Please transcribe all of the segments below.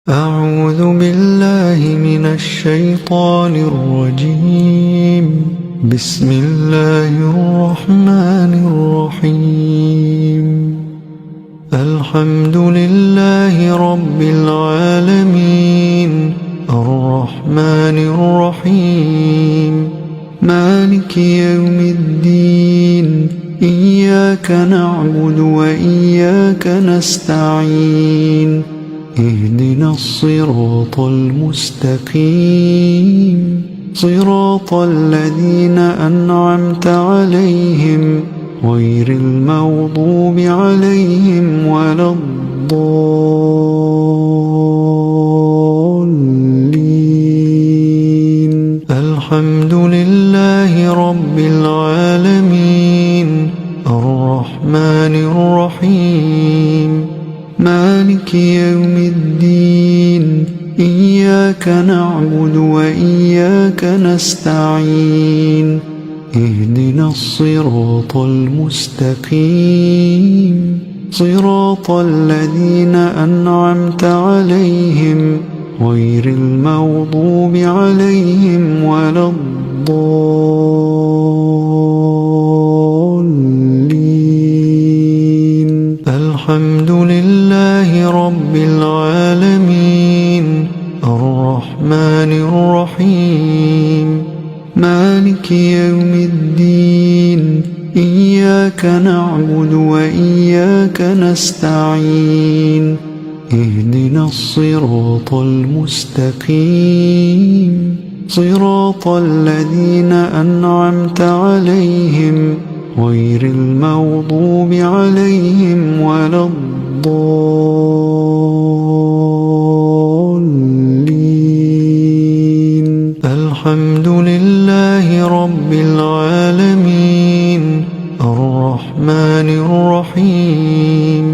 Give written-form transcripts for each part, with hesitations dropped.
أعوذ بالله من الشيطان الرجيم. بسم الله الرحمن الرحيم. الحمد لله رب العالمين، الرحمن الرحيم، مالك يوم الدين. إياك نعبد وإياك نستعين. اهدنا الصراط المستقيم، صراط الذين أنعمت عليهم غير المغضوب عليهم ولا الضالين. الحمد لله رب العالمين، الرحمن الرحيم، مالك يوم الدين. إياك نعبد وإياك نستعين. اهدنا الصراط المستقيم، صراط الذين أنعمت عليهم غير المغضوب عليهم ولا الضالين. الحمد لله رب العالمين، الرحمن الرحيم، مالك يوم الدين. إياك نعبد وإياك نستعين. اهدنا الصراط المستقيم، صراط الذين أنعمت عليهم غير المغضوب عليهم ولا الضالين. الحمد لله رب العالمين، الرحمن الرحيم،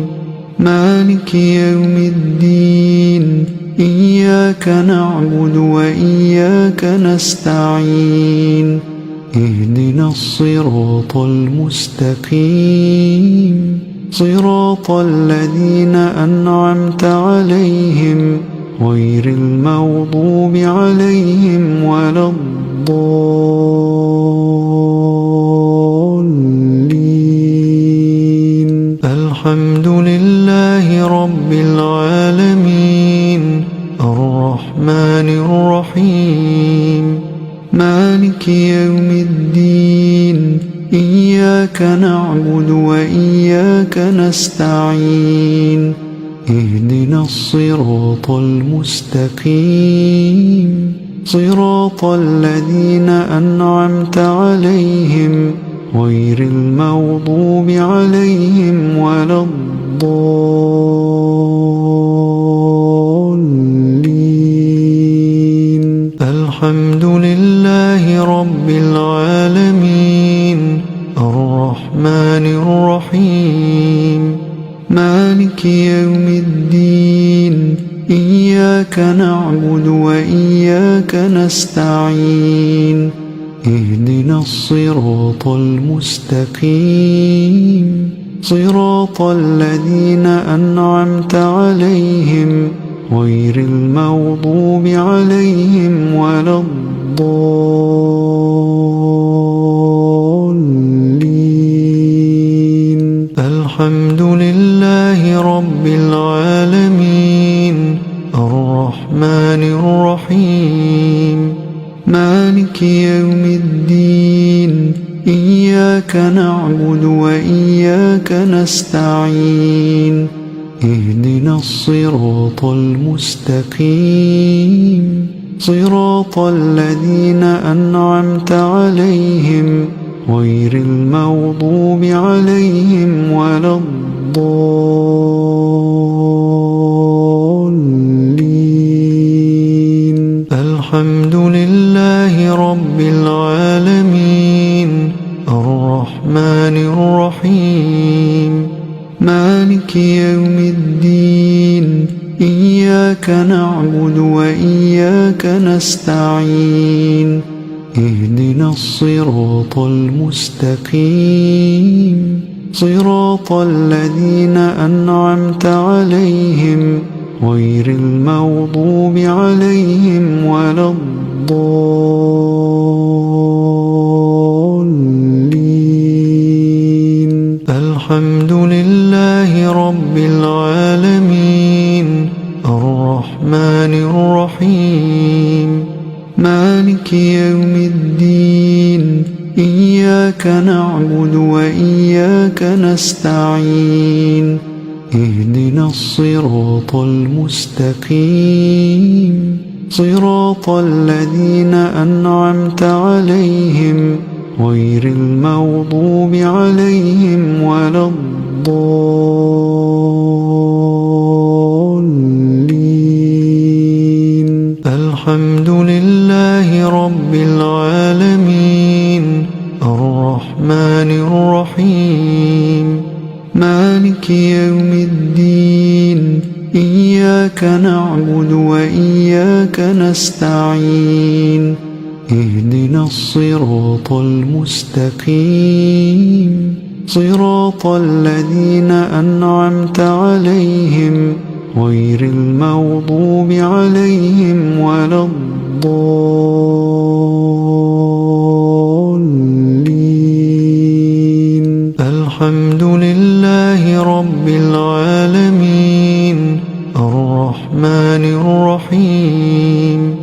مالك يوم الدين. إياك نعبد وإياك نستعين. اهدنا الصراط المستقيم، صراط الذين أنعمت عليهم غير المغضوب عليهم ولا الضالين. الحمد لله رب العالمين، الرحمن الرحيم، مالك يوم الدين. إياك نعبد وإياك نستعين. اهدنا الصراط المستقيم، صراط الذين أنعمت عليهم غير المغضوب عليهم ولا الضالين. الحمد لله رب العالمين، الرحمن الرحيم، مالك يوم الدين. إياك نعبد وإياك نستعين. اهدنا الصراط المستقيم، صراط الذين أنعمت عليهم غير المغضوب عليهم ولا الضالين. الحمد لله رب العالمين، الرحمن الرحيم، مالك يوم الدين. إياك نعبد وإياك نستعين. اهدنا الصراط المستقيم، صراط الذين أنعمت عليهم غير المغضوب عليهم ولا الضالين. الحمد لله رب العالمين، الرحمن الرحيم، مالك يوم الدين. إياك نعبد وإياك نستعين. اهدنا الصراط المستقيم، صراط الذين أنعمت عليهم غير المغضوب عليهم ولا الضالين. الحمد لله رب العالمين الرحمن الرحيم مالك يوم الدين إياك نعبد وإياك نستعين اهدنا الصراط المستقيم صراط الذين أنعمت عليهم غير المغضوب عليهم ولا الضالين. الحمد لله رب العالمين الرحمن الرحيم مالك يوم الدين إياك نعبد وإياك نستعين اهدنا الصراط المستقيم صراط الذين أنعمت عليهم غير المغضوب عليهم ولا الضالين. الحمد لله رب العالمين الرحمن الرحيم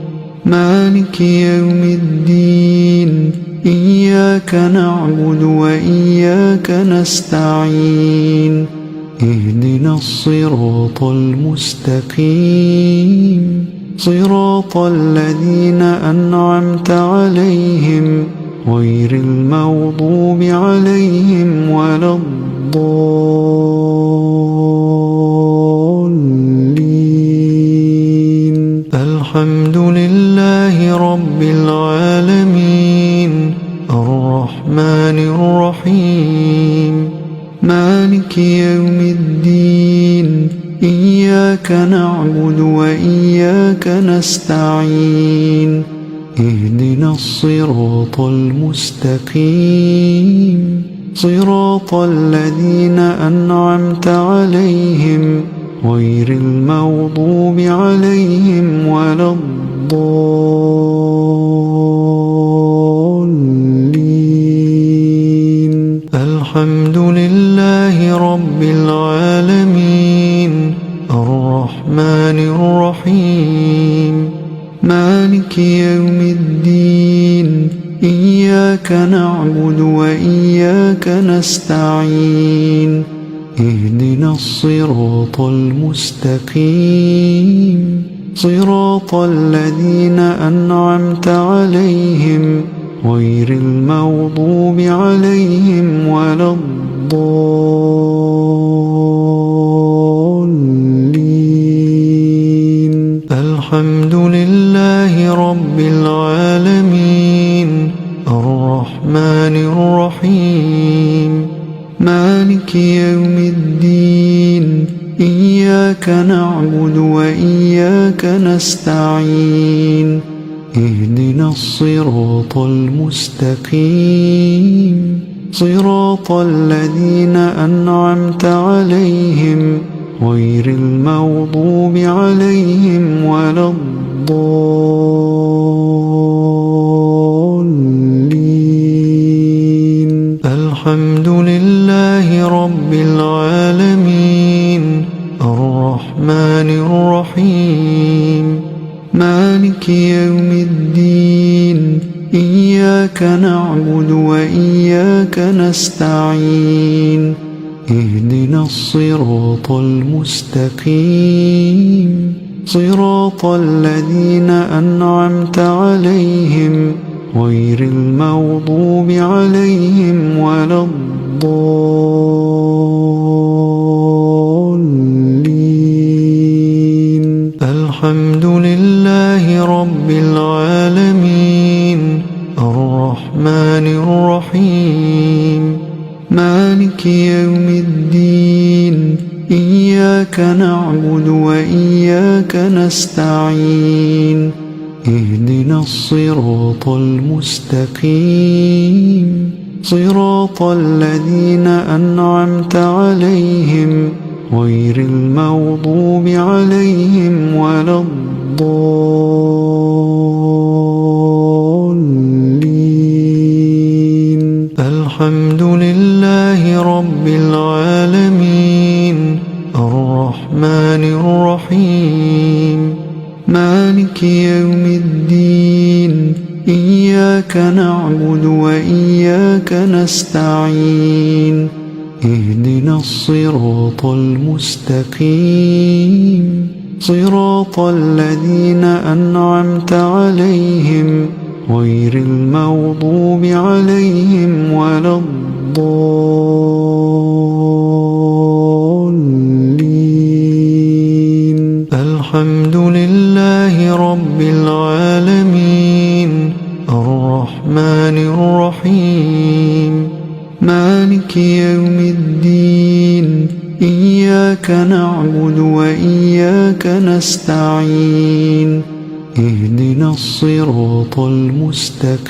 مالك يوم الدين إياك نعبد وإياك نستعين اهدنا الصراط المستقيم صراط الذين أنعمت عليهم غير المغضوب عليهم ولا الضالين. الحمد لله رب العالمين الرحمن الرحيم مالك يوم الدين إياك نعبد وإياك نستعين اهدنا الصراط المستقيم صراط الذين أنعمت عليهم غير المغضوب عليهم ولا الضالين. الحمد لله رب العالمين الرحمن الرحيم مالك يوم الدين إياك نعبد وإياك نستعين اهدنا الصراط المستقيم صراط الذين أنعمت عليهم غير المغضوب عليهم ولا الضالين. الحمد لله رب العالمين الرحمن الرحيم مالك يوم الدين إياك نعبد وإياك نستعين اهدنا الصراط المستقيم صراط الذين أنعمت عليهم غير المغضوب عليهم ولا الضالين. الحمد لله رب العالمين الرحمن الرحيم مالك يوم الدين إياك نعبد وإياك نستعين اهدنا الصراط المستقيم صراط الذين أنعمت عليهم غير المغضوب عليهم ولا الضالين. الحمد لله رب العالمين الرحمن الرحيم مالك يوم الدين إياك نعبد وإياك نستعين اهدنا الصراط المستقيم صراط الذين أنعمت عليهم غير المغضوب عليهم ولا الضالين. الحمد لله رب العالمين الرحمن الرحيم مالك يوم الدين إياك نعبد وإياك نستعين اهدنا الصراط المستقيم صراط الذين أنعمت عليهم غير المغضوب عليهم ولا الضالين. الحمد لله رب العالمين الرحمن الرحيم مالك يوم الدين إياك نعبد وإياك نستعين اهدنا الصراط المستقيم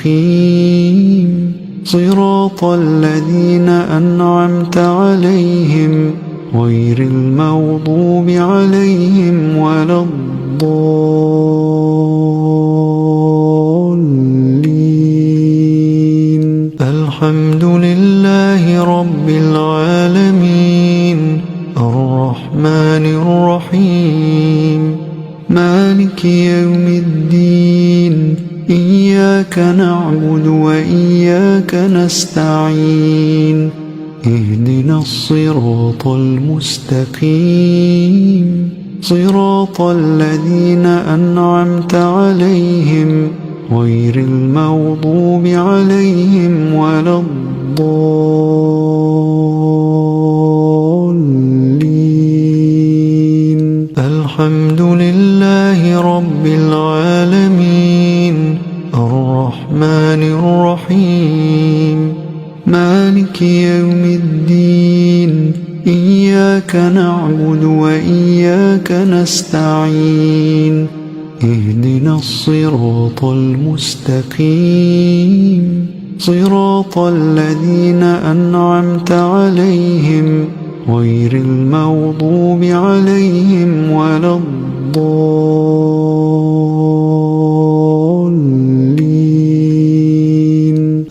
صراط الذين أنعمت عليهم غير المغضوب عليهم ولا الضالين. الحمد لله رب العالمين الرحمن الرحيم مالك يوم الدين إياك نعبد وإياك نستعين اهدنا الصراط المستقيم صراط الذين أنعمت عليهم غير المغضوب عليهم ولا الضالين. الحمد لله رب العالمين الرحمن الرحيم مالك يوم الدين إياك نعبد وإياك نستعين اهدنا الصراط المستقيم صراط الذين أنعمت عليهم غير المغضوب عليهم ولا الضالين.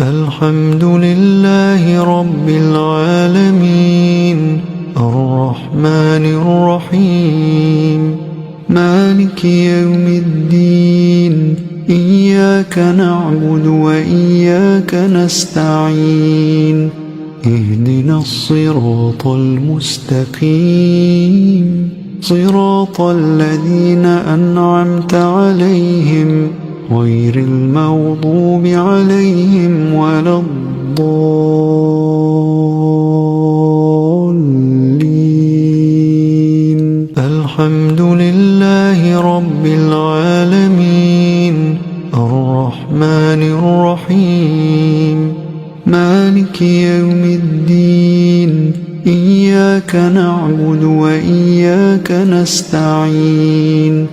الحمد لله رب العالمين الرحمن الرحيم مالك يوم الدين إياك نعبد وإياك نستعين اهدنا الصراط المستقيم صراط الذين أنعمت عليهم غير المغضوب عليهم ولا الضالين. الحمد لله رب العالمين الرحمن الرحيم مالك يوم الدين إياك نعبد وإياك نستعين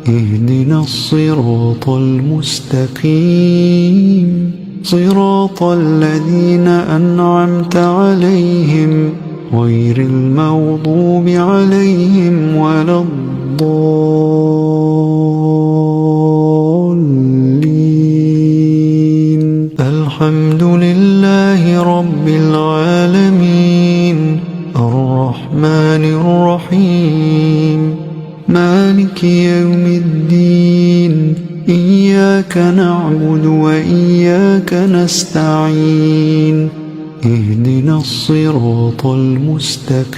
اهدنا الصراط المستقيم صراط الذين أنعمت عليهم غير المغضوب عليهم ولا الضالين. الحمد لله رب العالمين الرحمن الرحيم مالك يوم الدين إياك نعبد وإياك نستعين اهدنا الصراط المستقيم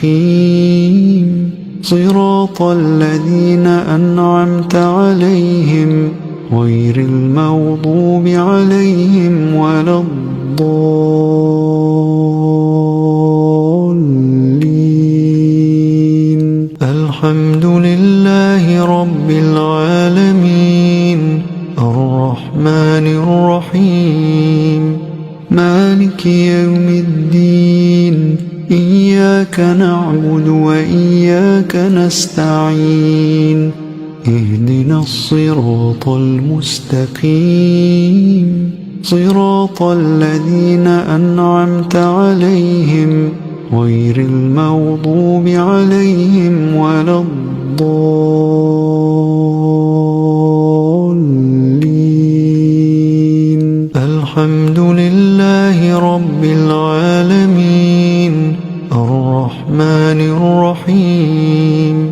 صراط الذين أنعمت عليهم غير المغضوب عليهم ولا الضالين. الحمد لله رب العالمين الرحمن الرحيم مالك يوم الدين إياك نعبد وإياك نستعين اهدنا الصراط المستقيم صراط الذين أنعمت عليهم غير المغضوب عليهم ولا الضالين. الحمد لله رب العالمين الرحمن الرحيم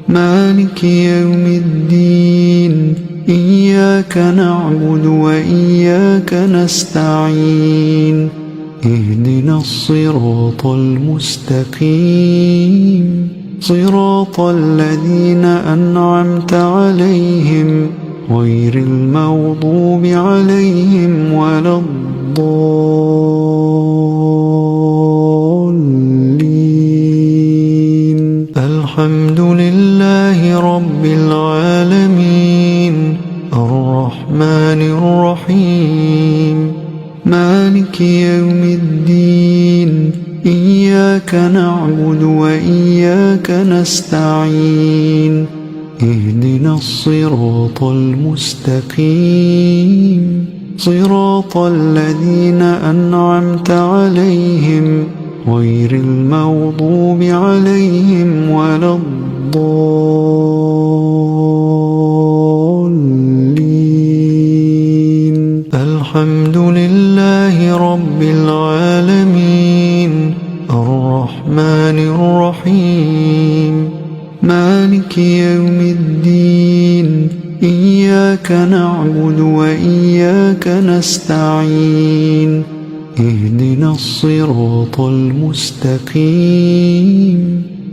مالك يوم الدين إياك نعبد وإياك نستعين اهدنا الصراط المستقيم صراط الذين أنعمت عليهم غير المغضوب عليهم ولا الضالين. الحمد لله رب العالمين الرحمن الرحيم مالك يوم الدين إياك نعبد وإياك نستعين اهدنا الصراط المستقيم صراط الذين أنعمت عليهم غير المغضوب عليهم ولا الضالين. الحمد لله رب العالمين الرحمن الرحيم مالك يوم الدين إياك نعبد وإياك نستعين اهدنا الصراط المستقيم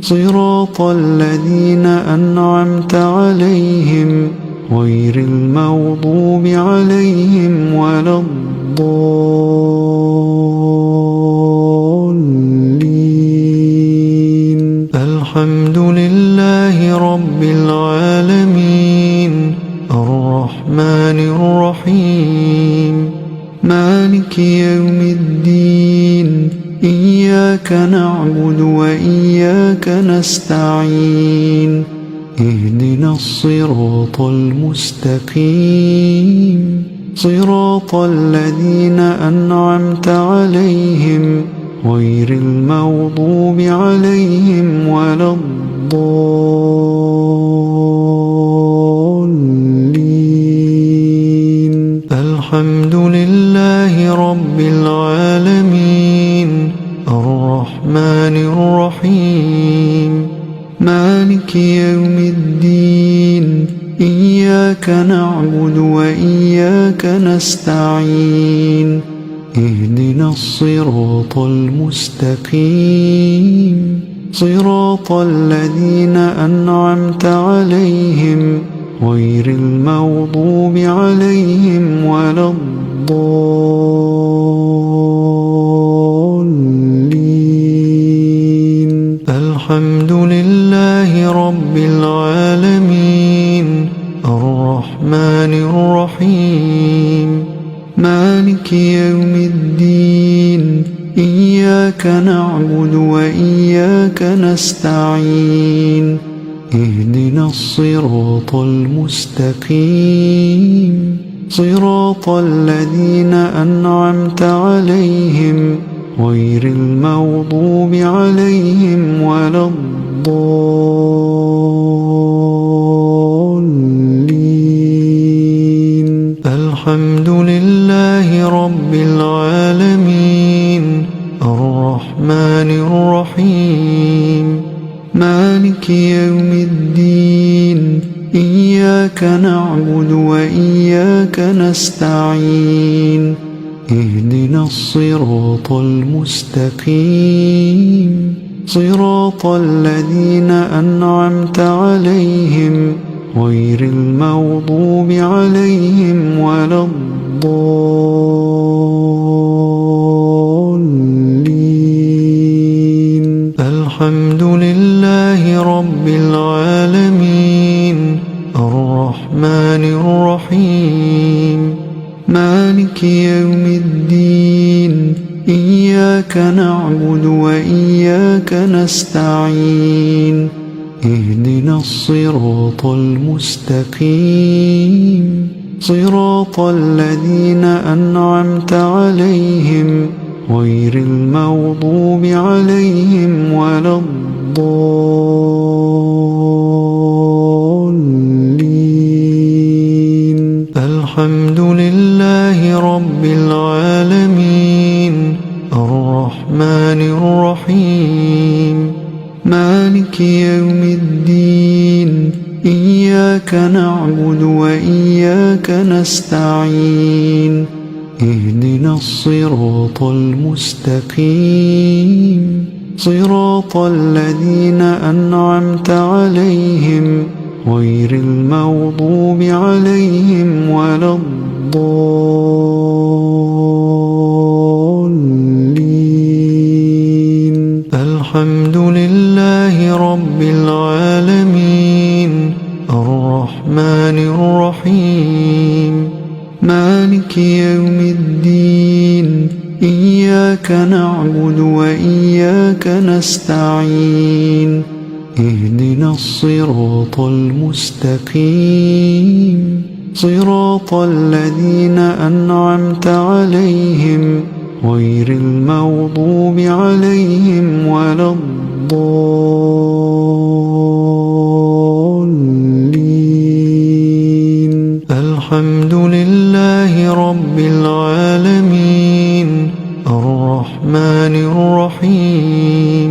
صراط الذين أنعمت عليهم غير المغضوب عليهم ولا الضالين. الحمد لله رب العالمين الرحمن الرحيم مالك يوم الدين إياك نعبد وإياك نستعين اهدنا الصراط المستقيم صراط الذين أنعمت عليهم غير المغضوب عليهم ولا الضالين. الحمد لله رب العالمين الرحمن الرحيم مالك يوم الدين إياك نعبد وإياك نستعين اهدنا الصراط المستقيم صراط الذين أنعمت عليهم غير المغضوب عليهم ولا الضالين. الحمد لله رب العالمين الرحمن الرحيم مالك يوم الدين إياك نعبد وإياك نستعين اهدنا الصراط المستقيم صراط الذين أنعمت عليهم غير المغضوب عليهم ولا الضالين. الحمد لله رب العالمين الرحمن الرحيم مالك يوم الدين إياك نعبد وإياك نستعين اهدنا الصراط المستقيم صراط الذين أنعمت عليهم غير المغضوب عليهم ولا الضالين. الحمد لله رب العالمين الرحمن الرحيم مالك يوم الدين إياك نعبد وإياك نستعين اهدنا الصراط المستقيم صراط الذين أنعمت عليهم غير المغضوب عليهم ولا الضالين. الحمد لله رب العالمين الرحمن الرحيم مالك يوم الدين إياك نعبد وإياك نستعين اهدنا الصراط المستقيم صراط الذين أنعمت عليهم غير المغضوب عليهم ولا الضالين. الحمد لله رب العالمين الرحمن الرحيم مالك يوم الدين إياك نعبد وإياك نستعين اهدنا الصراط المستقيم صراط الذين أنعمت عليهم غير المغضوب عليهم ولا الضالين. الحمد لله رب العالمين الرحمن الرحيم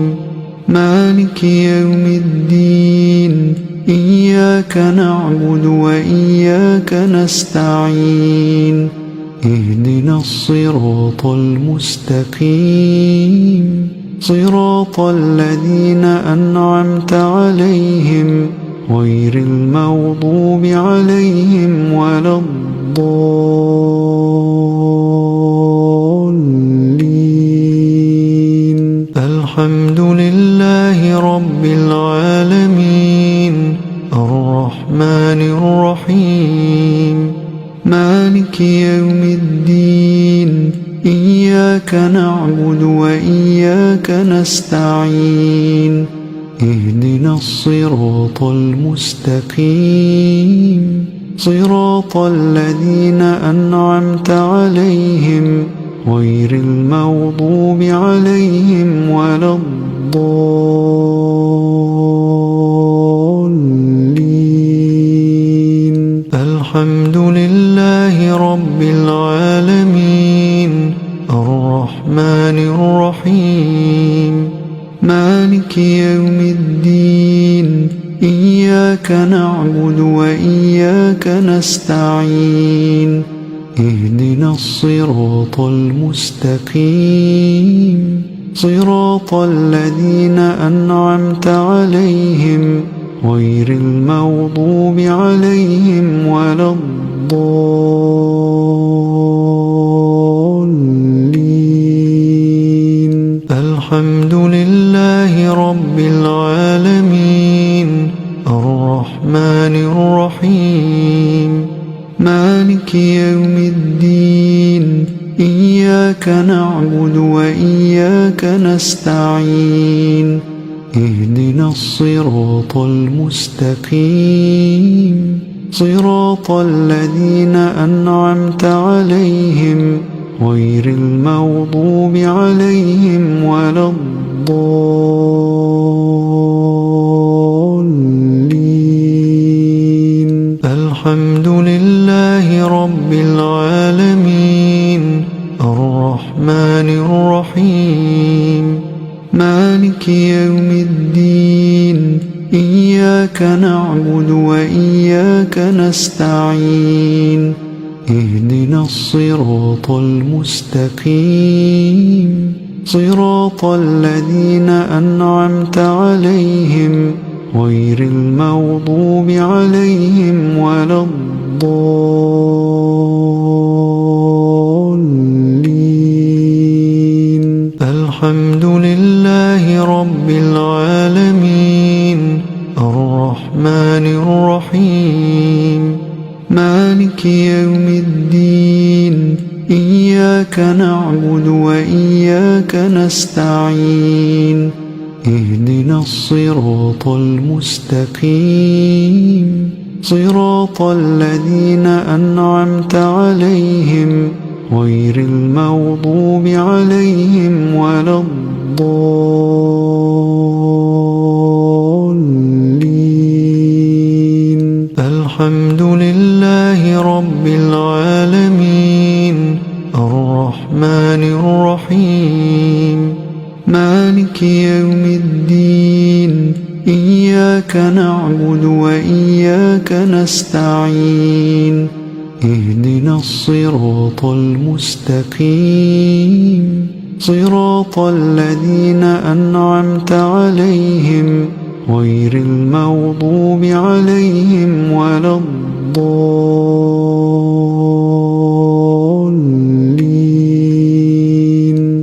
مالك يوم الدين إياك نعبد وإياك نستعين اهدنا الصراط المستقيم صراط الذين أنعمت عليهم غير المغضوب عليهم ولا الضالين. الحمد لله رب العالمين الرحمن الرحيم مالك يوم الدين إياك نعبد وإياك نستعين اهدنا الصراط المستقيم صراط الذين أنعمت عليهم غير المغضوب عليهم ولا الضالين. الحمد لله رب العالمين الرحمن الرحيم مالك يوم الدين إياك نعبد وإياك نستعين اهدنا الصراط المستقيم صراط الذين أنعمت عليهم غير المغضوب عليهم ولا الضالين. الحمد لله رب العالمين الرحمن الرحيم مالك يوم الدين إياك نعبد وإياك نستعين اهدنا الصراط المستقيم صراط الذين أنعمت عليهم غير المغضوب عليهم ولا الضالين. الحمد لله رب العالمين الرحمن الرحيم مالك يوم الدين إياك نعبد وإياك نستعين اهدنا الصراط المستقيم صراط الذين أنعمت عليهم غير المغضوب عليهم ولا الضالين. الحمد لله رب العالمين الرحمن الرحيم مالك يوم الدين إياك نعبد وإياك نستعين اهدنا الصراط المستقيم صراط الذين أنعمت عليهم غير المغضوب عليهم ولا الضالين. الحمد لله رب العالمين الرحمن الرحيم مالك يوم الدين إياك نعبد وإياك نستعين اهدنا الصراط المستقيم صراط الذين أنعمت عليهم غير المغضوب عليهم ولا الضالين.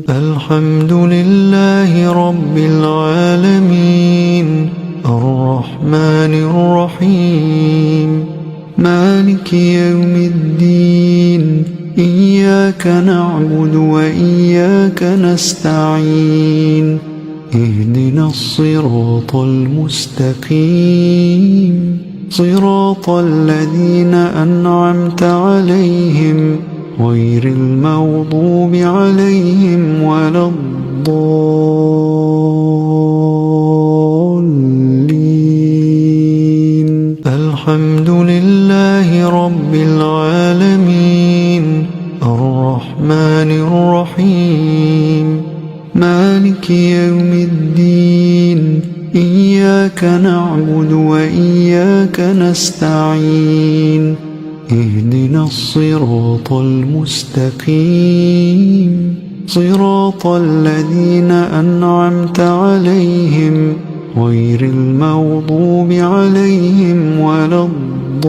الحمد لله رب العالمين الرحمن الرحيم مالك يوم الدين إياك نعبد وإياك نستعين اهدنا الصراط المستقيم صراط الذين أنعمت عليهم غير المغضوب عليهم ولا الضالين. الحمد لله رب العالمين الرحمن الرحيم مالك يوم الدين إياك نعبد وإياك نستعين اهدنا الصراط المستقيم صراط الذين أنعمت عليهم غير المغضوب عليهم ولا الضالين.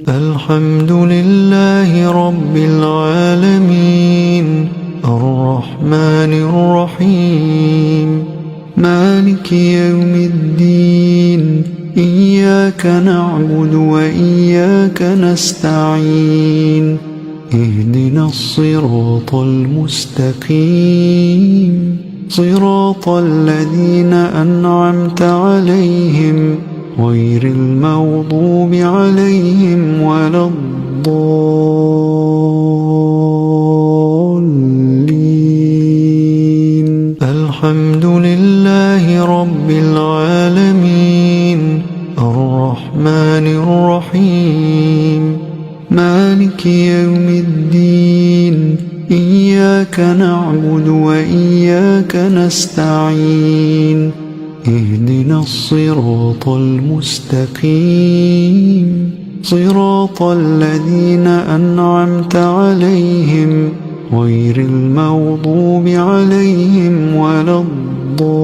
الحمد لله رب العالمين الرحمن الرحيم مالك يوم الدين إياك نعبد وإياك نستعين اهدنا الصراط المستقيم صراط الذين أنعمت عليهم غير المغضوب عليهم ولا الضالين. الحمد لله رب العالمين الرحمن الرحيم مالك يوم الدين إياك نعبد وإياك نستعين اهدنا الصراط المستقيم صراط الذين أنعمت عليهم غير المغضوب عليهم ولا الضالين.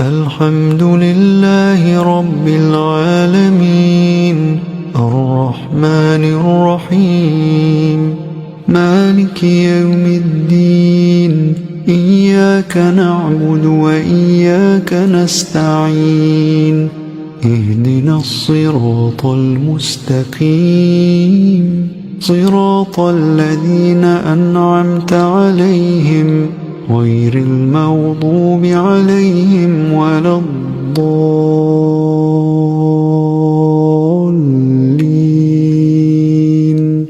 الحمد لله رب العالمين الرحمن الرحيم مالك يوم الدين إياك نعبد وإياك نستعين اهدنا الصراط المستقيم صراط الذين أنعمت عليهم غير المغضوب عليهم ولا الضالين.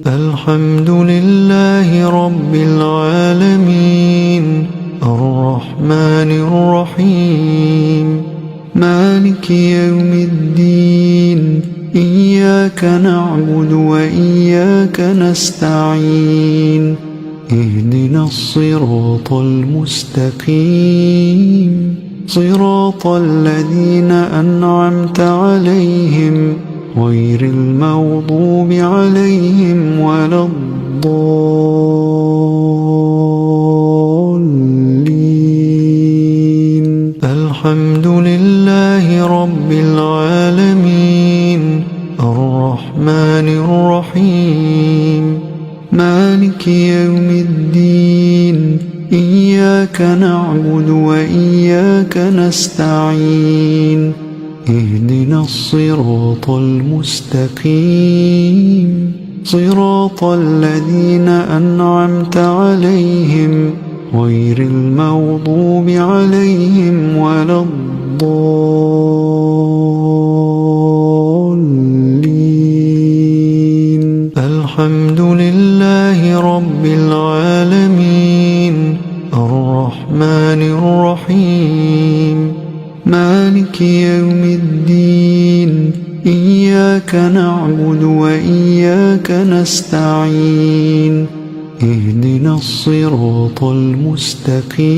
الحمد لله رب العالمين الرحمن الرحيم مالك يوم الدين إياك نعبد وإياك نستعين اهدنا الصراط المستقيم صراط الذين أنعمت عليهم غير المغضوب عليهم ولا الضالين. الحمد لله رب العالمين الرحمن الرحيم مالك يوم الدين إياك نعبد وإياك نستعين اهدنا الصراط المستقيم صراط الذين أنعمت عليهم غير المغضوب عليهم ولا الضالين. الحمد لله رب العالمين الرحمن الرحيم مالك يوم الدين إياك نعبد وإياك نستعين اهدنا الصراط المستقيم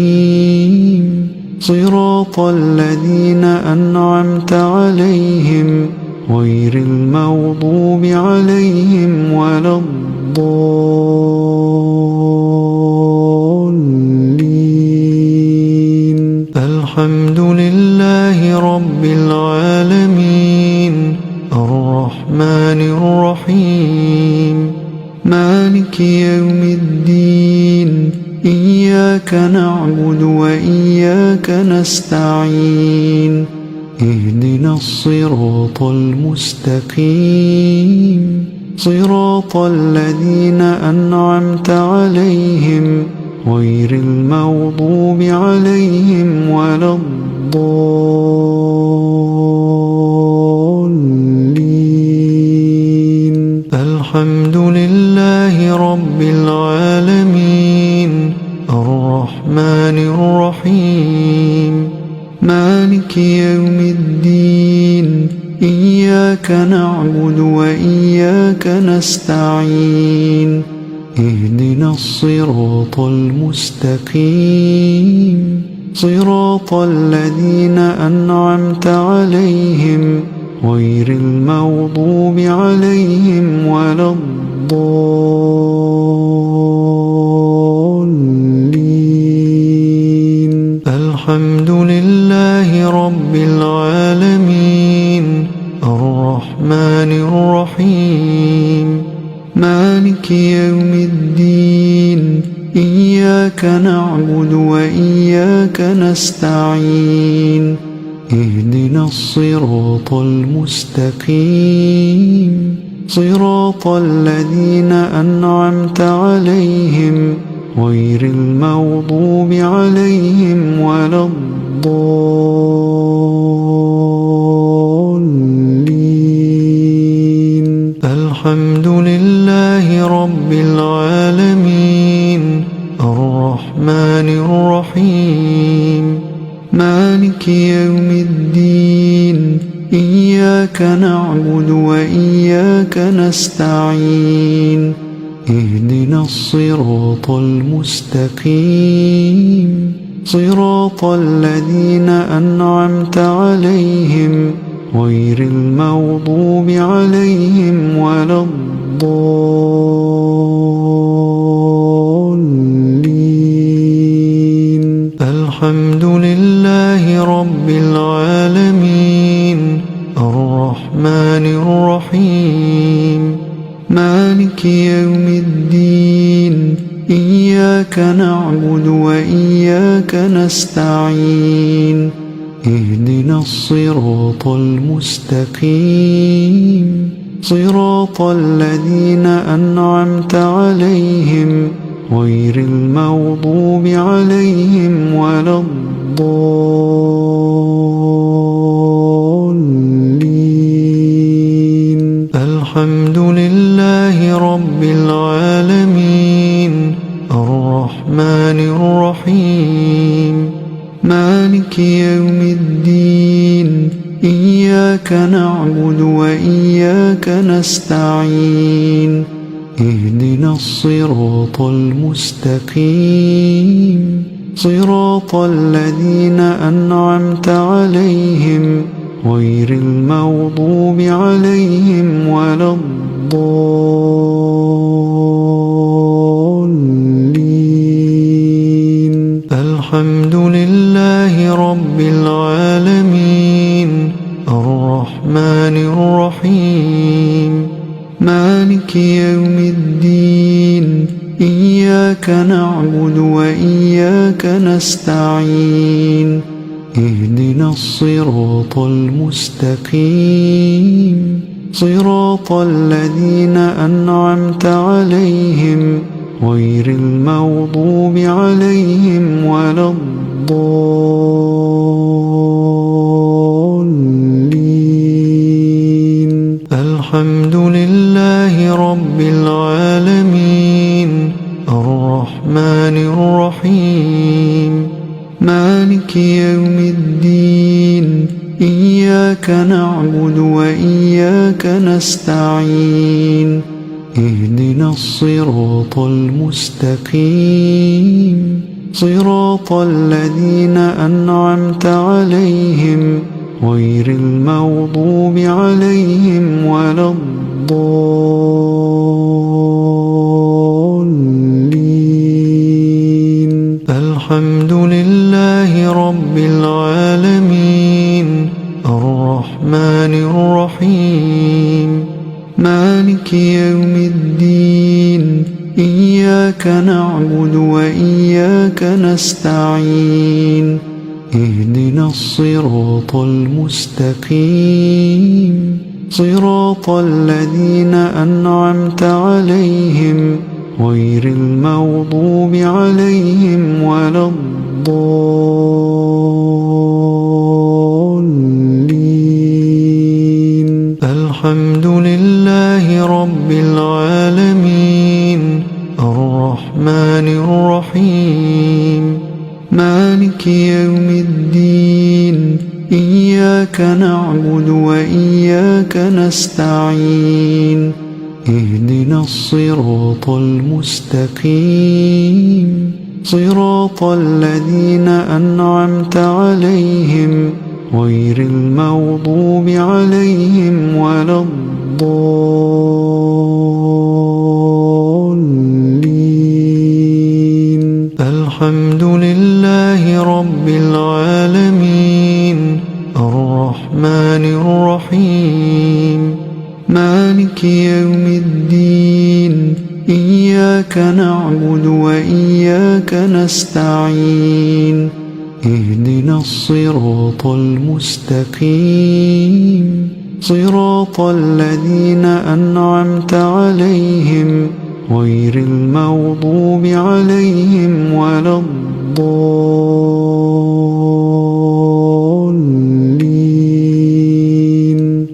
صراط الذين أنعمت عليهم غير المغضوب عليهم ولا الضالين. الحمد لله رب العالمين الرحمن الرحيم مالك يوم الدين إياك نعبد وإياك نستعين اهدنا الصراط المستقيم صراط الذين أنعمت عليهم غير المغضوب عليهم ولا الضالين. الحمد لله رب العالمين الرحمن الرحيم مالك يوم الدين إياك نعبد وإياك نستعين اهدنا الصراط المستقيم صراط الذين أنعمت عليهم غير المغضوب عليهم ولا الضالين. الحمد لله رب العالمين الرحمن الرحيم مالك يوم الدين إياك نعبد وإياك نستعين اهدنا الصراط المستقيم صراط الذين أنعمت عليهم غير المغضوب عليهم ولا الضالين. الحمد لله رب العالمين الرحمن الرحيم مالك يوم الدين إياك نعبد وإياك نستعين اهدنا الصراط المستقيم صراط الذين أنعمت عليهم غير المغضوب عليهم ولا الضالين. الحمد لله رب العالمين الرحمن الرحيم مالك يوم الدين إياك نعبد وإياك نستعين اهدنا الصراط المستقيم صراط الذين أنعمت عليهم غير المغضوب عليهم ولا الضالين. الحمد لله رب العالمين الرحمن الرحيم مالك يوم الدين إياك نعبد وإياك نستعين اهدنا الصراط المستقيم صراط الذين أنعمت عليهم غير المغضوب عليهم ولا الضالين. الحمد لله رب العالمين الرحمن الرحيم مالك يوم الدين إياك نعبد وإياك نستعين اهدنا الصراط المستقيم صراط الذين أنعمت عليهم غير المغضوب عليهم ولا الضالين. الحمد لله رب العالمين الرحمن الرحيم مالك يوم الدين إياك نعبد وإياك نستعين اهدنا الصراط المستقيم صراط الذين أنعمت عليهم غير المغضوب عليهم ولا الضالين. الحمد لله رب العالمين الرحمن الرحيم مالك يوم الدين إياك نعبد وإياك نستعين اهدنا الصراط المستقيم صراط الذين أنعمت عليهم غير المغضوب عليهم ولا الضالين. الحمد لله رب العالمين الرحمن الرحيم مالك يوم الدين إياك نعبد وإياك نستعين اهدنا الصراط المستقيم صراط الذين أنعمت عليهم غير المغضوب عليهم ولا الضالين. الحمد لله رب العالمين الرحمن الرحيم مالك يوم الدين إياك نعبد وإياك نستعين اهدنا الصراط المستقيم صراط الذين أنعمت عليهم غير المغضوب عليهم ولا الضالين.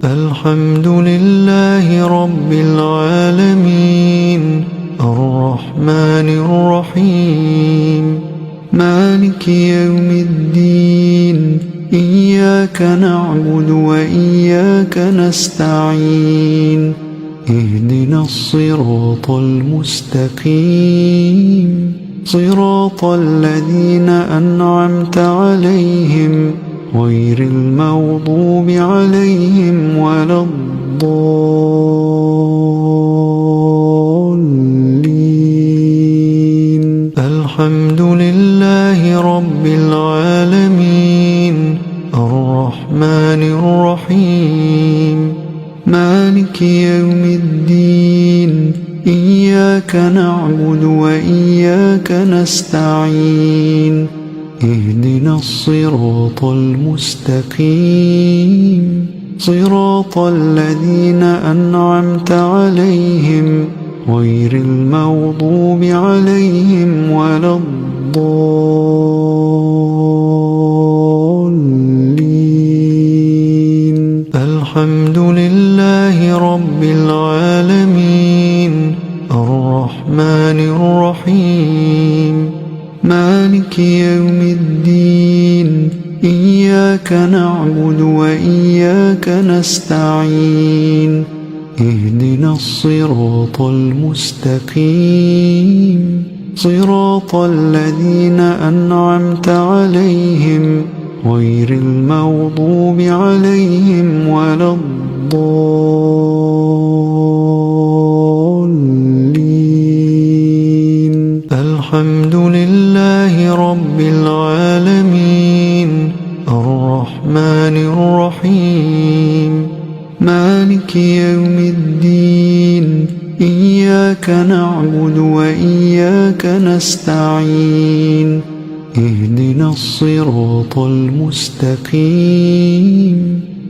الحمد لله رب العالمين الرحمن الرحيم مالك يوم الدين إياك نعبد وإياك نستعين اهدنا الصراط المستقيم صراط الذين أنعمت عليهم غير المغضوب عليهم ولا الضالين. الحمد لله رب العالمين الرحمن الرحيم مالك يوم الدين إياك نعبد وإياك نستعين اهدنا الصراط المستقيم صراط الذين أنعمت عليهم غير المغضوب عليهم ولا الضالين. الحمد لله رب العالمين الرحمن الرحيم مالك يوم الدين إياك نعبد وإياك نستعين اهدنا الصراط المستقيم صراط الذين أنعمت عليهم غير المغضوب عليهم ولا الضالين. الحمد لله رب العالمين الرحمن الرحيم مالك يوم الدين إياك نعبد وإياك نستعين اهدنا الصراط المستقيم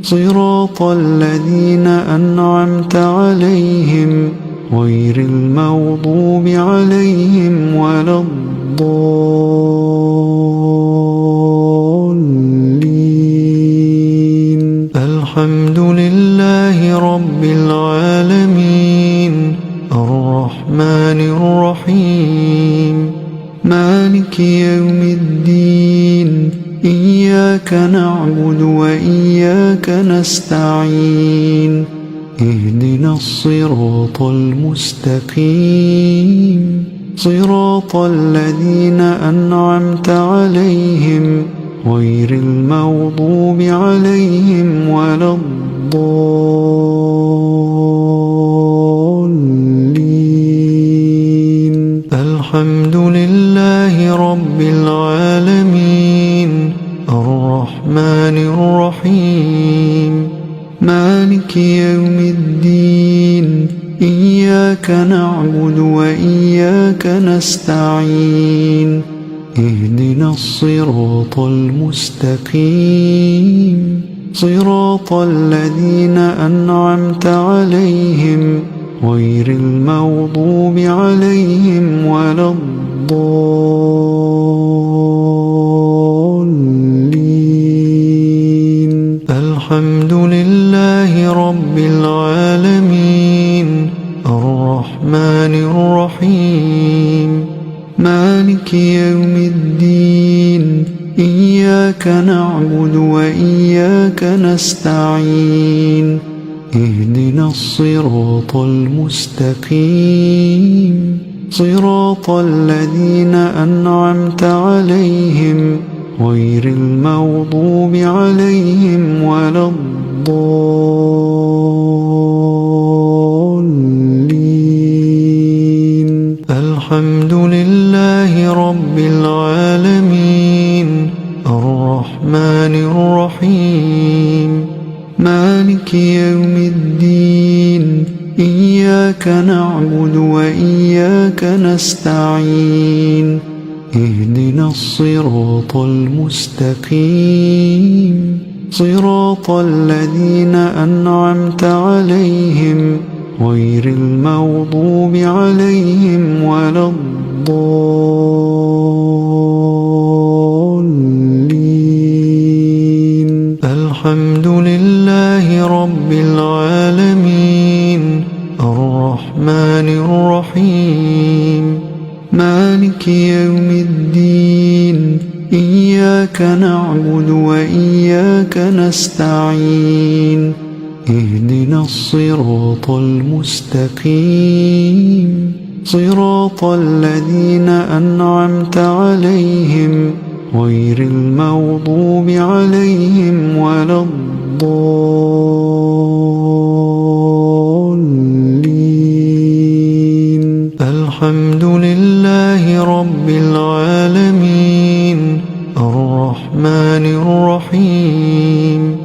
صراط الذين أنعمت عليهم غير المغضوب عليهم ولا الضالين. الحمد لله رب العالمين الرحمن الرحيم مالك يوم الدين إياك نعبد وإياك نستعين اهدنا الصراط المستقيم صراط الذين أنعمت عليهم غير المغضوب عليهم ولا الضالين. الحمد لله رب العالمين الرحمن الرحيم مالك يوم الدين إياك نعبد وإياك نستعين اهدنا الصراط المستقيم صراط الذين أنعمت عليهم غير المغضوب عليهم ولا الضالين. الحمد لله رب العالمين الرحمن الرحيم مالك يوم الدين إياك نعبد وإياك نستعين اهدنا الصراط المستقيم صراط الذين أنعمت عليهم غير المغضوب عليهم ولا الضالين. الحمد لله رب العالمين الرحمن الرحيم مالك يوم الدين إياك نعبد وإياك نستعين اهدنا الصراط المستقيم صراط الذين أنعمت عليهم غير المغضوب عليهم ولا الضالين. الحمد لله رب العالمين الرحمن الرحيم مالك يوم الدين إياك نعبد وإياك نستعين اهدنا الصراط المستقيم صراط الذين أنعمت عليهم غير المغضوب عليهم ولا الضالين. الحمد لله رب العالمين الرحمن الرحيم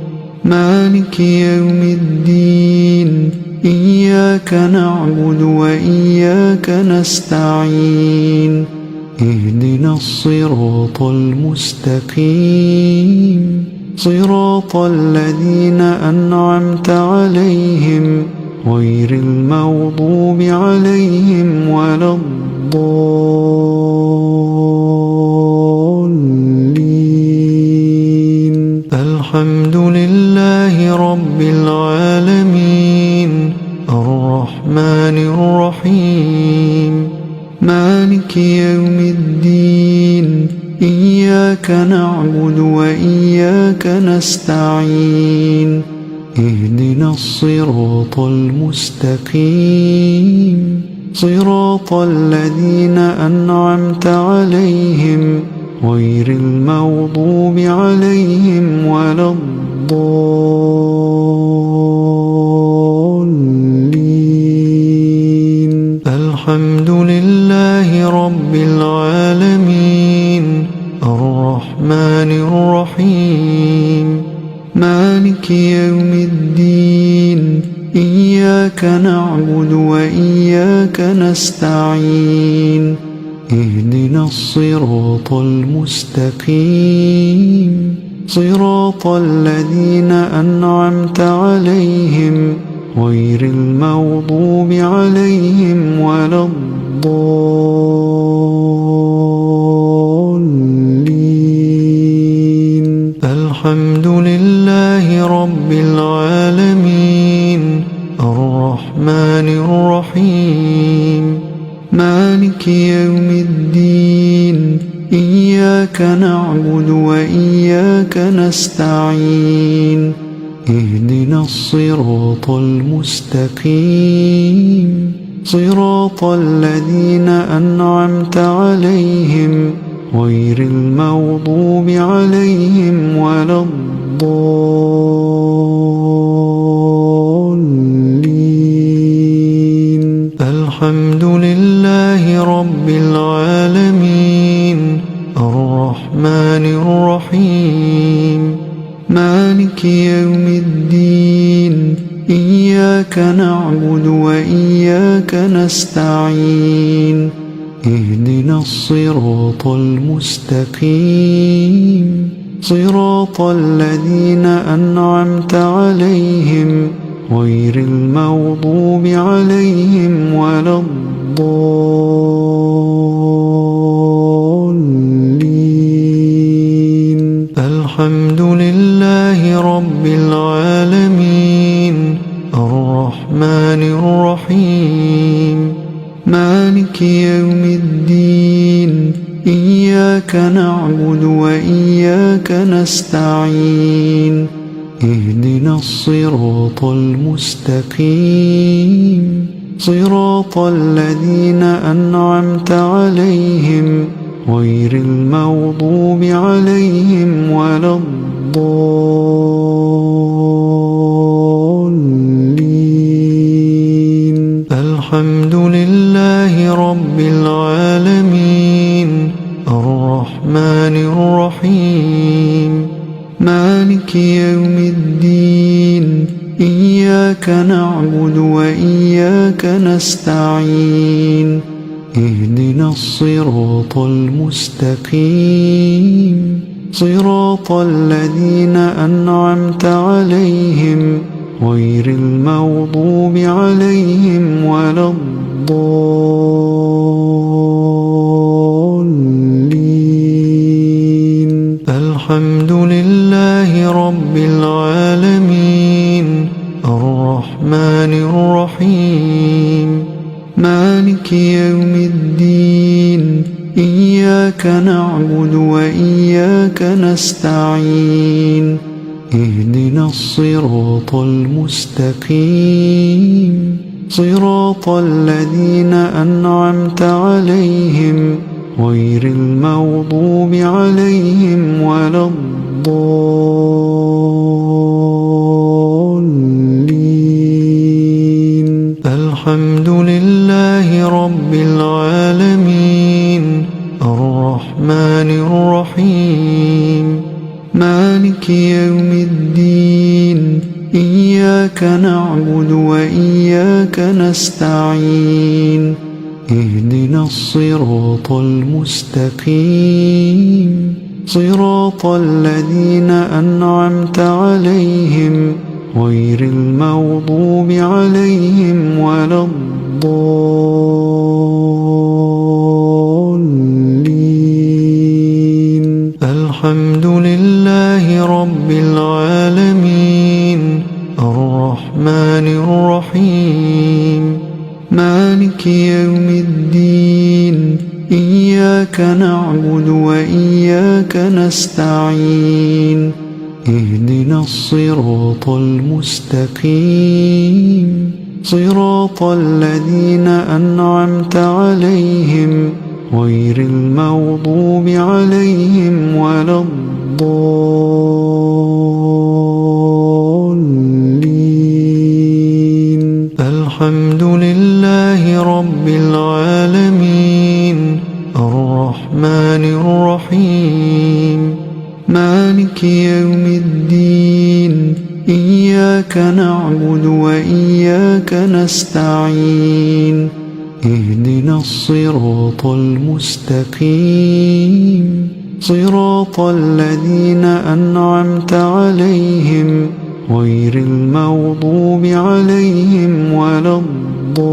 مالك يوم الدين إياك نعبد وإياك نستعين اهدنا الصراط المستقيم صراط الذين أنعمت عليهم غير المغضوب عليهم ولا الضالين. الحمد لله رب العالمين الرحمن الرحيم مالك يوم الدين إياك نعبد وإياك نستعين اهدنا الصراط المستقيم صراط الذين أنعمت عليهم غير المغضوب عليهم ولا الضالين. الحمد لله رب العالمين الرحمن الرحيم مالك يوم الدين إياك نعبد وإياك نستعين اهدنا الصراط المستقيم صراط الذين أنعمت عليهم غير المغضوب عليهم ولا الضالين. الحمد لله رب العالمين الرحمن الرحيم مالك يوم الدين إياك نعبد وإياك نستعين اهدنا الصراط المستقيم صراط الذين أنعمت عليهم غير المغضوب عليهم ولا الضالين. الحمد لله رب العالمين الرحمن الرحيم مالك يوم الدين إياك نعبد وإياك نستعين اهدنا الصراط المستقيم صراط الذين أنعمت عليهم غير المغضوب عليهم ولا الضالين. الحمد لله رب العالمين الرحمن الرحيم مالك يوم الدين إياك نعبد وإياك نستعين اهدنا الصراط المستقيم صراط الذين أنعمت عليهم غير المغضوب عليهم ولا الضالين. الحمد لله رب العالمين الرحمن الرحيم مالك يوم الدين إياك نعبد وإياك نستعين اهدنا الصراط المستقيم صراط الذين أنعمت عليهم غير المغضوب عليهم ولا الضالين. الحمد لله رب العالمين الرحمن الرحيم مالك يوم الدين إياك نعبد وإياك نستعين اهدنا الصراط المستقيم صراط الذين أنعمت عليهم غير المغضوب عليهم ولا الضالين. الحمد لله رب العالمين الرحمن الرحيم مالك يوم الدين إياك نعبد وإياك نستعين اهدنا الصراط المستقيم صراط الذين أنعمت عليهم غير المغضوب عليهم ولا الضالين. الحمد لله رب العالمين الرحمن الرحيم مالك يوم الدين إياك نعبد وإياك نستعين اهدنا الصراط المستقيم صراط الذين أنعمت عليهم غير المغضوب عليهم ولا الضالين. الحمد لله رب العالمين الرحمن الرحيم مالك يوم الدين إياك نعبد وإياك نستعين اهدنا الصراط المستقيم صراط الذين أنعمت عليهم غير المغضوب عليهم ولا الضالين.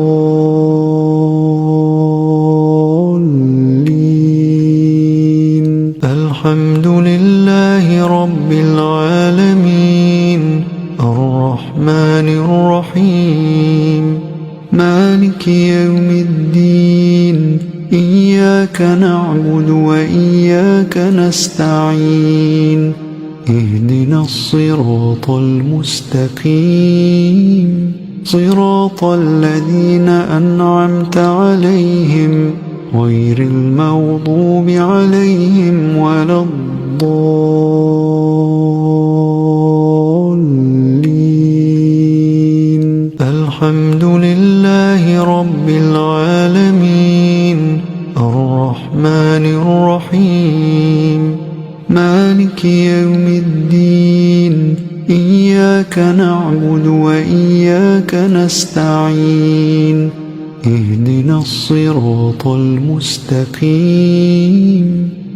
الحمد لله رب العالمين الرحمن الرحيم مالك يوم الدين إياك نعبد وإياك نستعين اهدنا الصراط المستقيم صراط الذين أنعمت عليهم غير المغضوب عليهم ولا الضالين. الحمد لله رب العالمين الرحمن الرحيم مالك يوم الدين إياك نعبد وإياك نستعين اهدنا الصراط المستقيم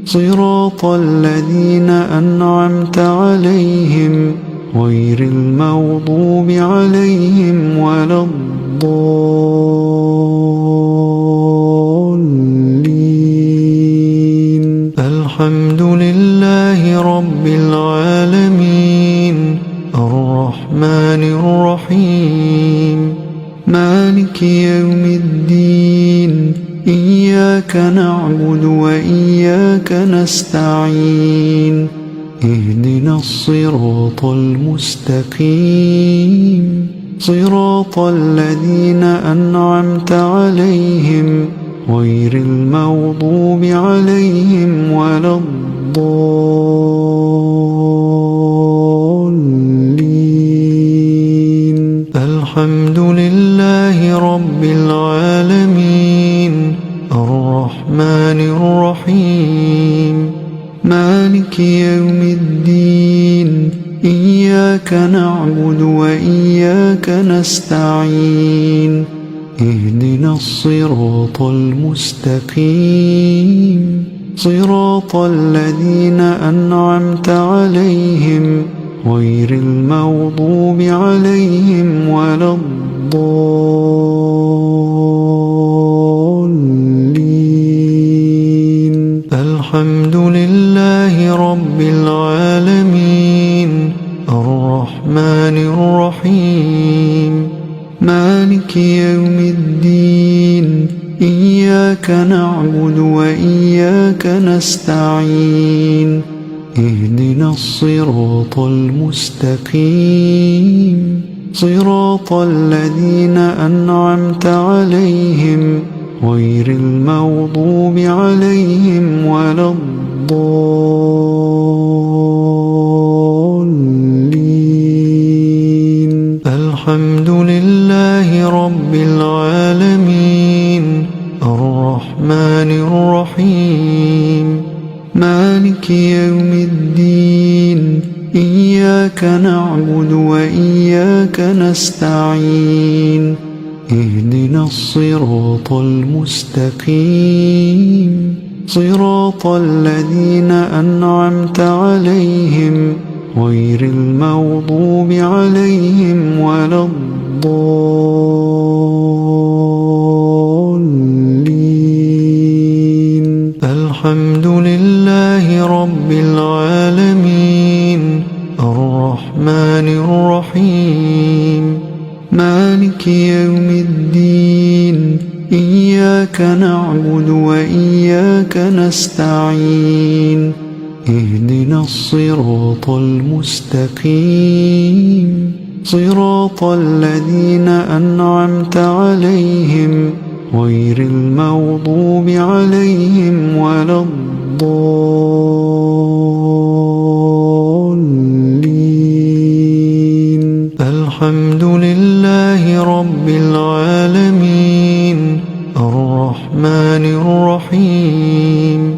صراط الذين أنعمت عليهم غير المغضوب عليهم ولا الضالين. الحمد لله رب العالمين الرحمن الرحيم مالك يوم الدين إياك نعبد وإياك نستعين اهدنا الصراط المستقيم صراط الذين أنعمت عليهم غير المغضوب عليهم ولا الضالين. الحمد لله رب العالمين الرحمن الرحيم مالك يوم الدين إياك نعبد وإياك نستعين اهدنا الصراط المستقيم صراط الذين أنعمت عليهم غير المغضوب عليهم ولا الضالين. الحمد لله رب العالمين الرحمن الرحيم مالك يوم الدين إياك نعبد وإياك نستعين اهدنا الصراط المستقيم صراط الذين أنعمت عليهم غير المغضوب عليهم ولا الضالين. الحمد لله رب العالمين الرحمن الرحيم مالك يوم الدين إياك نعبد وإياك نستعين اهدنا الصراط المستقيم صراط الذين أنعمت عليهم غير المغضوب عليهم ولا الضالين. الحمد لله رب العالمين الرحمن الرحيم مالك يوم الدين إياك نعبد وإياك نستعين اهدنا الصراط المستقيم صراط الذين أنعمت عليهم غير المغضوب عليهم ولا الضالين. الحمد لله رب العالمين الرحمن الرحيم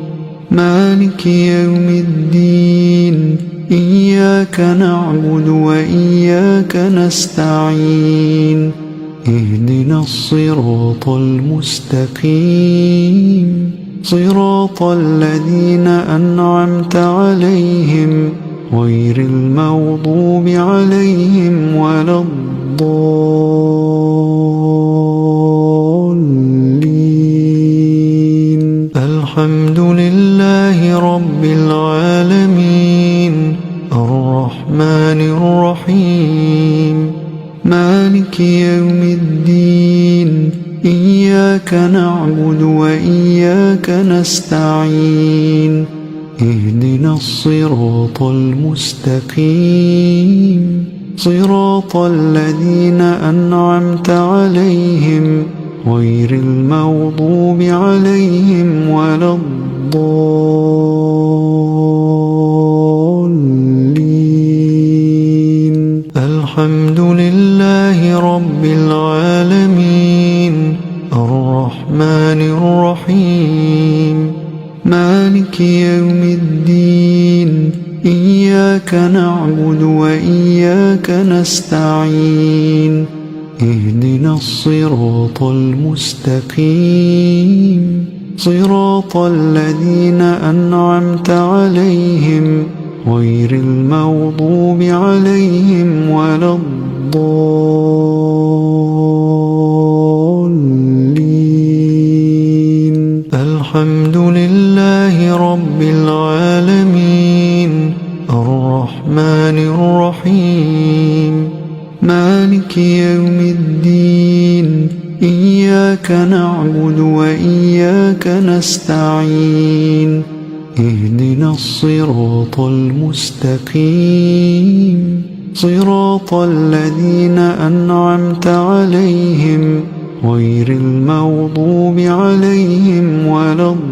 مالك يوم الدين إياك نعبد وإياك نستعين اهدنا الصراط المستقيم صراط الذين أنعمت عليهم غير المغضوب عليهم ولا الضالين. الحمد لله رب العالمين الرحمن الرحيم مالك يوم الدين إياك نعبد وإياك نستعين اهدنا الصراط المستقيم صراط الذين أنعمت عليهم غير المغضوب عليهم ولا الضالين. الحمد لله رب العالمين الرحمن الرحيم مالك يوم الدين إياك نعبد وإياك نستعين اهدنا الصراط المستقيم صراط الذين أنعمت عليهم غير المغضوب عليهم ولا الضالين. الحمد لله رب العالمين الرحمن الرحيم مالك يوم الدين إياك نعبد وإياك نستعين اهدنا الصراط المستقيم صراط الذين أنعمت عليهم غير المغضوب عليهم ولا الضالين.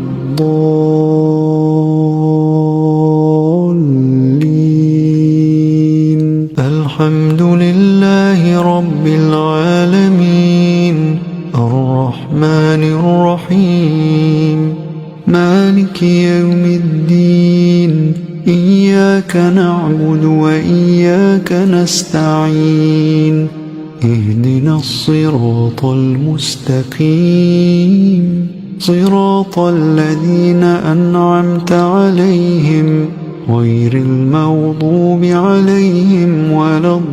الحمد لله رب العالمين الرحمن الرحيم مالك يوم الدين إياك نعبد وإياك نستعين اهدنا الصراط المستقيم صراط الذين أنعمت عليهم غير المغضوب عليهم ولا الضالين.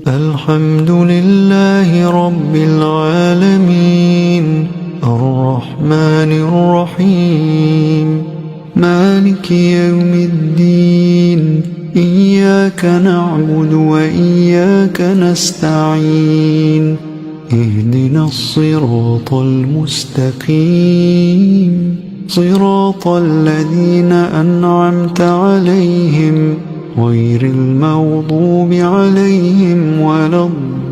الحمد لله رب العالمين الرحمن الرحيم مالك يوم الدين إياك نعبد وإياك نستعين اهدنا الصراط المستقيم صراط الذين أنعمت عليهم غير المغضوب عليهم ولا الضالين.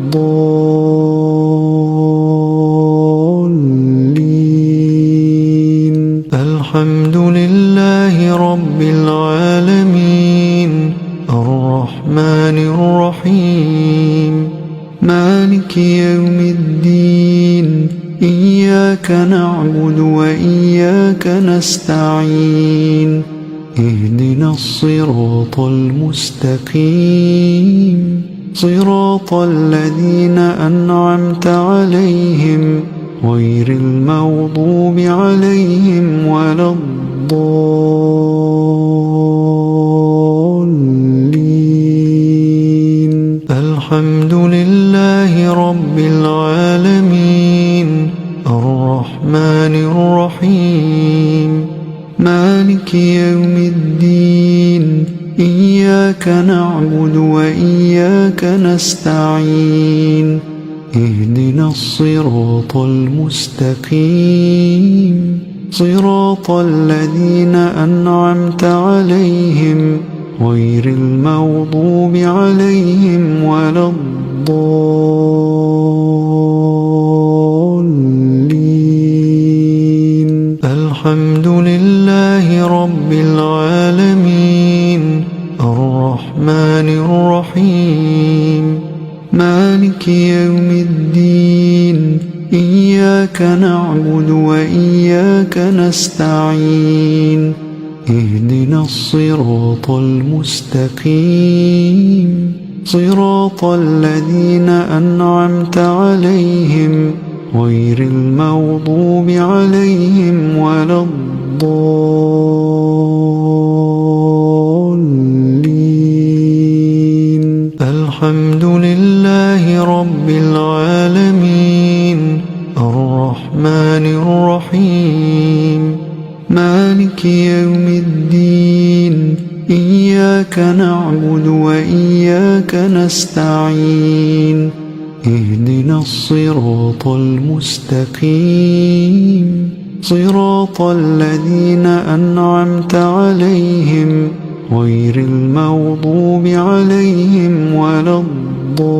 الحمد لله رب العالمين الرحمن الرحيم مالك يوم الدين إياك نعبد وإياك نستعين اهدنا الصراط المستقيم صراط الذين أنعمت عليهم غير المغضوب عليهم ولا الضالين. الحمد لله رب العالمين الرحمن الرحيم مالك يوم الدين إياك نعبد وإياك نستعين اهدنا الصراط المستقيم صراط الذين أنعمت عليهم غير المغضوب عليهم ولا الضالين. الحمد لله رب العالمين الرحمن الرحيم مالك يوم الدين إياك نعبد وإياك نستعين اهدنا الصراط المستقيم صراط الذين أنعمت عليهم غير المغضوب عليهم ولا الضالين. الحمد لله رب العالمين الرحمن الرحيم مالك يوم الدين إياك نعبد وإياك نستعين اهدنا الصراط المستقيم صراط الذين أنعمت عليهم غير المغضوب عليهم ولا الضالين.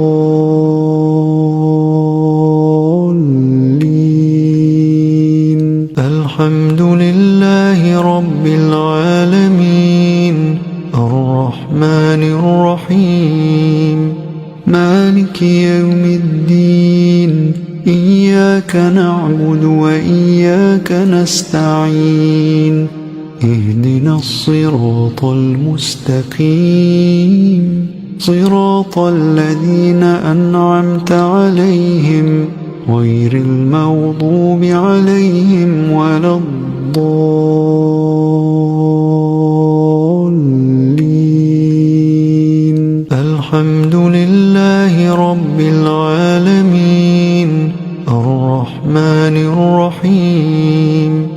الحمد لله رب العالمين الرحمن الرحيم مالك يوم الدين إياك نعبد وإياك نستعين اهدنا الصراط المستقيم صراط الذين أنعمت عليهم غير المغضوب عليهم ولا الضالين. الحمد لله رب العالمين الرحمن الرحيم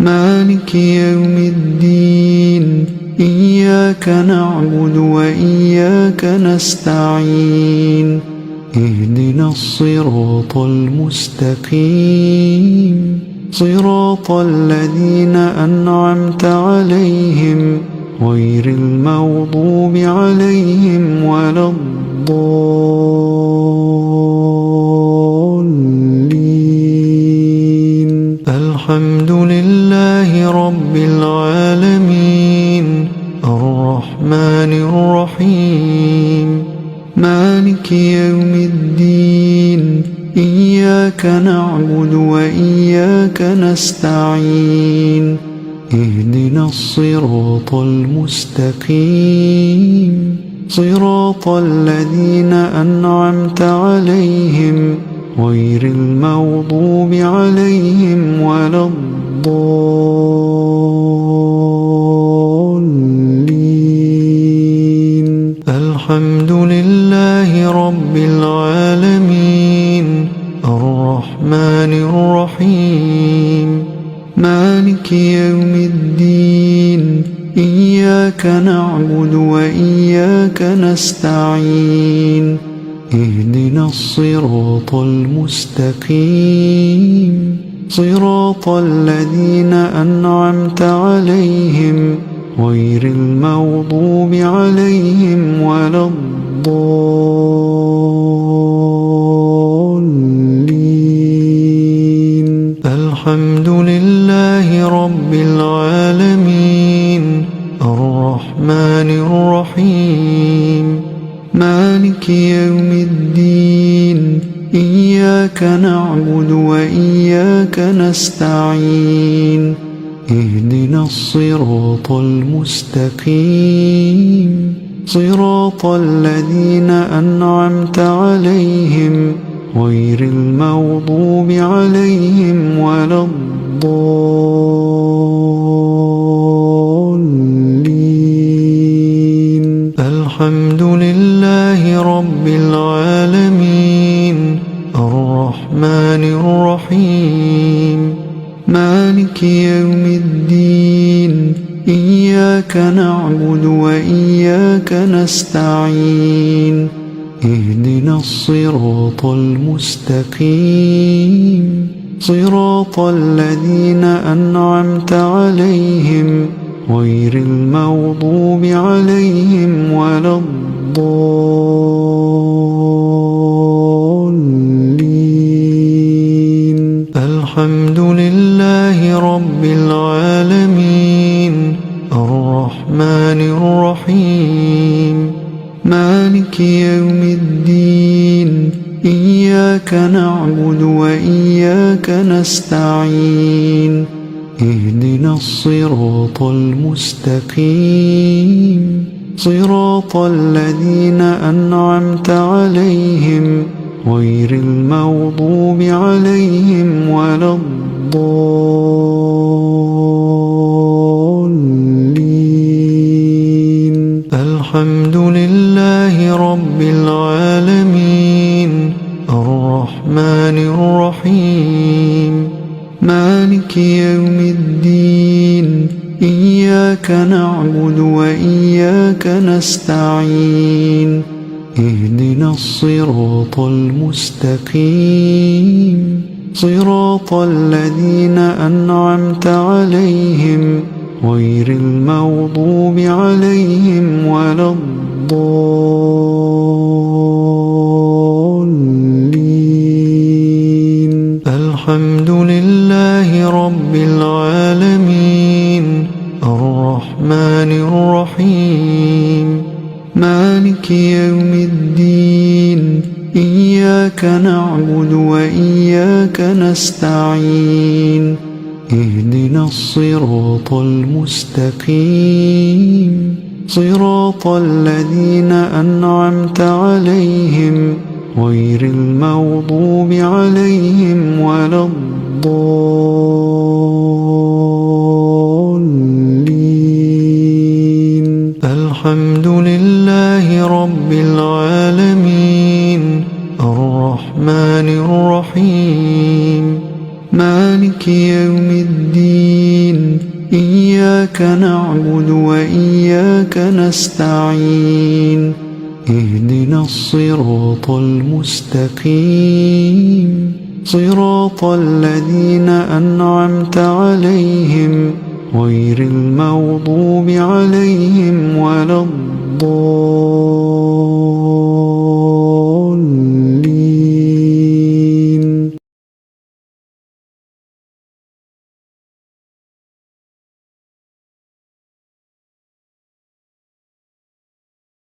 مالك يوم الدين إياك نعبد وإياك نستعين اهدنا الصراط المستقيم صراط الذين أنعمت عليهم غير المغضوب عليهم ولا الضالين. الحمد لله رب العالمين الرحمن الرحيم مالك يوم الدين إياك نعبد وإياك نستعين اهدنا الصراط المستقيم صراط الذين أنعمت عليهم غير المغضوب عليهم ولا الضالين. الحمد لله رب العالمين الرحمن الرحيم مالك يوم الدين إياك نعبد وإياك نستعين اهدنا الصراط المستقيم صراط الذين أنعمت عليهم غير المغضوب عليهم ولا الضالين. الحمد لله رب العالمين الرحمن الرحيم مالك يوم الدين إياك نعبد وإياك نستعين اهدنا الصراط المستقيم صراط الذين أنعمت عليهم غير المغضوب عليهم ولا الضالين. الحمد لله رب العالمين الرحمن الرحيم مالك يوم الدين إياك نعبد وإياك نستعين اهدنا الصراط المستقيم صراط الذين أنعمت عليهم غير المغضوب عليهم ولا الضالين. الحمد لله رب العالمين الرحمن الرحيم مالك يوم الدين إياك نعبد وإياك نستعين اهدنا الصراط المستقيم صراط الذين أنعمت عليهم غير المغضوب عليهم ولا الضالين. الحمد لله رب العالمين الرحمن الرحيم مالك يوم الدين إياك نعبد وإياك نستعين اهدنا الصراط المستقيم صراط الذين أنعمت عليهم غير المغضوب عليهم ولا الضالين. الحمد لله رب العالمين الرحمن الرحيم مالك يوم الدين إياك نعبد وإياك نستعين اهدنا الصراط المستقيم صراط الذين أنعمت عليهم غير المغضوب عليهم ولا الضالين. الحمد لله رب العالمين الرحمن الرحيم مالك يوم الدين إياك نعبد وإياك نستعين اهدنا الصراط المستقيم صراط الذين أنعمت عليهم غير المغضوب عليهم ولا الضالين.